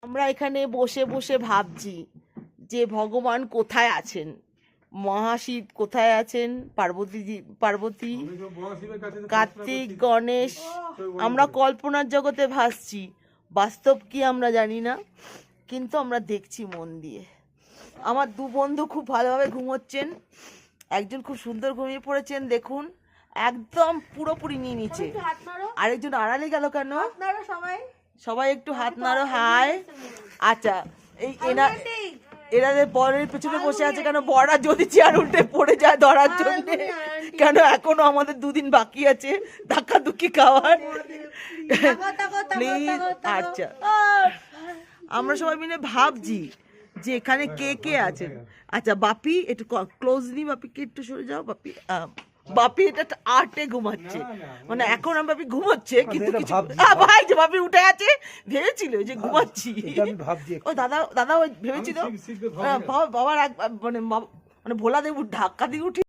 আমরা এখানে বসে বসে ভাবছি যে ভগবান কোথায় আছেন, মহাশিব কোথায় আছেন, পার্বতী, কার্তিক, গণেশ। আমরা কল্পনার জগতে ভাসছি, বাস্তব কি আমরা জানি না, কিন্তু আমরা দেখছি মন দিয়ে। আমার দু বন্ধু খুব ভালোভাবে ঘুমোচ্ছেন, একজন খুব সুন্দর ঘুমিয়ে পড়েছেন, দেখুন একদম পুরোপুরি নিয়ে নিচে। আরেকজন আড়ালে গেল কেন? সবাই একটু হাত নাড়ো। হাই। আচ্ছা, এই এনাদের বরের পেছনে বসে আছে কেন? বড়রা যদি চেয়ার উল্টে পড়ে যায় ধরার জন্য, কেন এখনো আমাদের দুদিন বাকি আছে ধাক্কাধুক্কি খাওয়ার। প্লিজ। আচ্ছা, আমরা সবাই মিলে ভাবছি যে এখানে কে কে আছেন। আচ্ছা বাপি একটু ক্লোজলি, বাপিকে একটু সরে যাও। বাপি এটা আটে ঘুমাচ্ছে, মানে এখন আমি বাপি ঘুমোচ্ছে কিন্তু ভাই যে বাপি উঠে আছে ভেবেছিল যে ঘুমাচ্ছি। ও দাদা ওই ভেবেছিল বাবার মানে ভোলা দেব ধাক্কা দিয়ে উঠি।